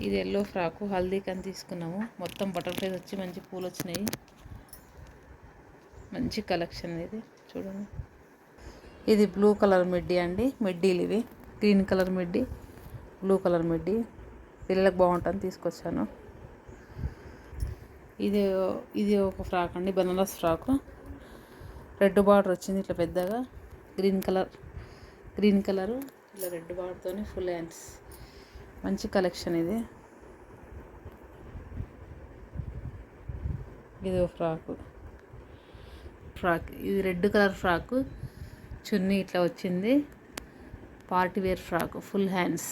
ఇది yellow frock హల్దీకి అని తీసుకున్నాము. మొత్తం బటర్ఫ్లైస్ వచ్చి మంచి పూలు వచ్చినాయి. మంచి కలెక్షన్ ఇది చూడండి. ఇది బ్లూ కలర్ మిడ్డీ అండి. మిడ్డీలు ఇవి green colour midi, blue colour midi. పిల్లలకు బాగుంటుంది తీసుకొచ్చాను. ఇది ఇది ఒక ఫ్రాక్ అండి, బనారస్ ఫ్రాకు. రెడ్ బార్డర్ వచ్చింది ఇట్లా పెద్దగా. గ్రీన్ కలరు ఇలా రెడ్ బార్డర్తోని ఫుల్ హ్యాండ్స్. మంచి కలెక్షన్ ఇది. ఇది ఒక ఫ్రాక్ ఇది రెడ్ కలర్ ఫ్రాకు. చున్నీ ఇట్లా వచ్చింది. Party wear frock, full hands,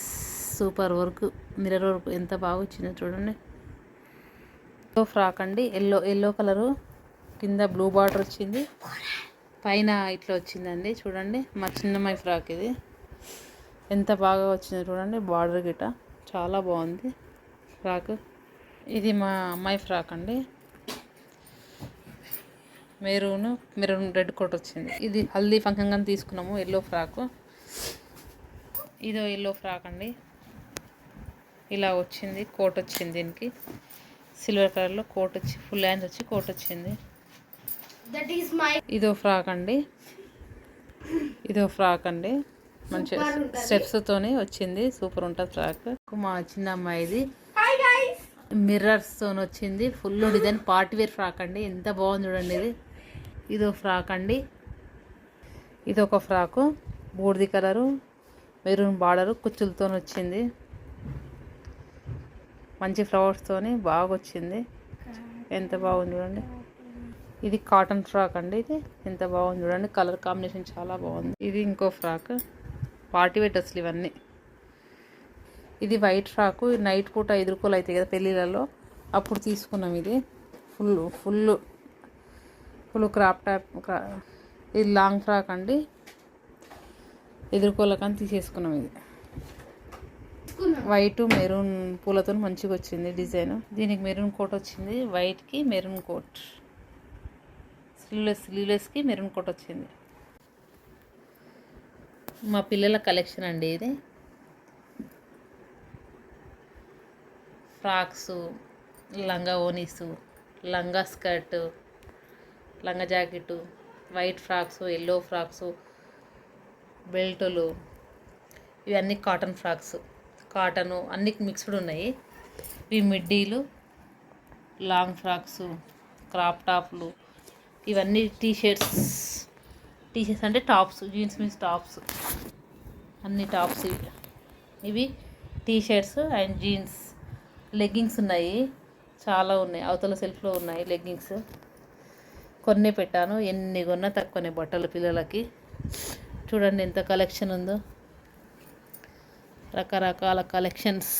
super work, mirror work ఎంత బాగా వచ్చిందో చూడండి. ఫ్రాక్ అండి, ఎల్లో కలరు, కింద బ్లూ బార్డర్ వచ్చింది, పైన ఇట్లా వచ్చిందండి చూడండి. మా చిన్నమ్మాయి ఫ్రాక్ ఇది. ఎంత బాగా వచ్చిందో చూడండి. బార్డర్ గిట చాలా బాగుంది ఫ్రాక్. ఇది మా అమ్మాయి ఫ్రాక్ అండి. మెరూన్ రెడ్ కోట్ వచ్చింది. ఇది హల్దీ ఫంక్షన్ కానీ తీసుకున్నాము. Yellow frock. ఇదో ఎల్లో ఫ్రాక్ అండి. ఇలా వచ్చింది, కోట్ వచ్చింది. దీనికి సిల్వర్ కలర్లో కోట్ వచ్చి ఫుల్ హ్యాండ్స్ వచ్చి కోట్ వచ్చింది. ఇదో ఫ్రాక్ అండి. మంచి స్టెప్స్తోనే వచ్చింది. సూపర్ ఉంటుంది ఫ్రాక్. మా చిన్న అమ్మాయిది మిర్రర్స్తో వచ్చింది. Full design party wear frock అండి. ఎంత బాగుంది చూడండి. ఇదో ఫ్రాక్ అండి. ఇది ఒక ఫ్రాకు, బూడిది కలరు, మెరూన్ బార్డరు, కుచ్చులతో వచ్చింది. మంచి ఫ్లవర్స్తోని బాగా వచ్చింది. ఎంత బాగుంది చూడండి. ఇది కాటన్ ఫ్రాక్ అండి. ఇది ఎంత బాగుంది చూడండి. కలర్ కాంబినేషన్ చాలా బాగుంది. ఇది ఇంకో ఫ్రాక్, పార్టీ వేర్ డ్రెస్సులు ఇవన్నీ. ఇది వైట్ ఫ్రాకు. నైట్ పూట ఎదుర్కోలు అవుతాయి కదా పెళ్ళిళ్ళలో, అప్పుడు తీసుకున్నాం. ఇది ఫుల్ క్రాప్ టాప్. ఇది లాంగ్ ఫ్రాక్ అండి. ఎదుర్కోలకని తీసేసుకున్నాం. ఇది వైట్ మెరూన్ పూలతో మంచిగా వచ్చింది డిజైన్. దీనికి మెరూన్ కోట్ వచ్చింది. వైట్కి మెరూన్ కోట్, స్లీవ్లెస్కి మెరూన్ కోట్ వచ్చింది. మా పిల్లల కలెక్షన్ అండి ఇది. ఫ్రాక్సు, లంగా ఓనీసు, లంగా స్కర్టు, లంగా jacket, white frocks, yellow frocks, బెల్టులు, ఇవన్నీ కాటన్ ఫ్రాక్స్. కాటను అన్ని మిక్స్డ్ ఉన్నాయి. ఇవి మిడ్డీలు, లాంగ్ ఫ్రాక్స్, క్రాప్ టాప్లు, ఇవన్నీ టీషర్ట్స్ అంటే టాప్స్, జీన్స్ మీన్స్ టాప్స్, అన్ని టాప్స్. ఇవి టీషర్ట్స్ అండ్ జీన్స్. లెగ్గింగ్స్ ఉన్నాయి, చాలా ఉన్నాయి. అవతల సెల్ఫ్లో ఉన్నాయి లెగ్గింగ్స్. కొన్ని పెట్టాను. ఎన్ని కొన్నా తక్కువనే బట్టలు పిల్లలకి. చూడండి ఎంత కలెక్షన్ ఉందో, రకరకాల కలెక్షన్స్.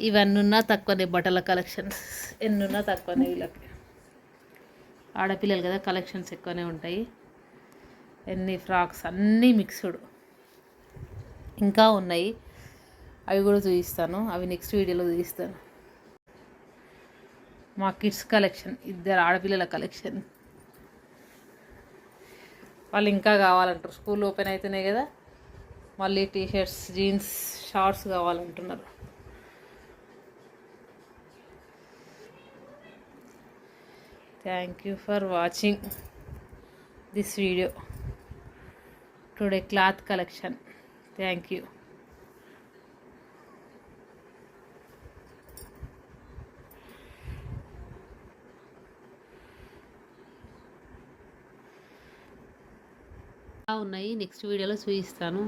ఇవన్నీ ఉన్నా తక్కువనే బట్టల కలెక్షన్స్. ఎన్నున్నా తక్కువనే. వీళ్ళకి ఆడపిల్లలు కదా, కలెక్షన్స్ ఎక్కువనే ఉంటాయి. ఎన్ని ఫ్రాక్స్, అన్నీ మిక్స్డ్. ఇంకా ఉన్నాయి, అవి కూడా చూపిస్తాను. అవి నెక్స్ట్ వీడియోలో చూపిస్తాను. మా కిడ్స్ కలెక్షన్, ఇద్దరు ఆడపిల్లల కలెక్షన్. వాళ్ళు ఇంకా కావాలంటారు. స్కూల్ ఓపెన్ అవుతున్నాయి కదా, మళ్ళీ టీషర్ట్స్, జీన్స్, షార్ట్స్ కావాలంటున్నారు. Thank you for watching this video today cloth collection. Thank you. ఉన్నాయి, నెక్స్ట్ వీడియోలో చూపిస్తాను.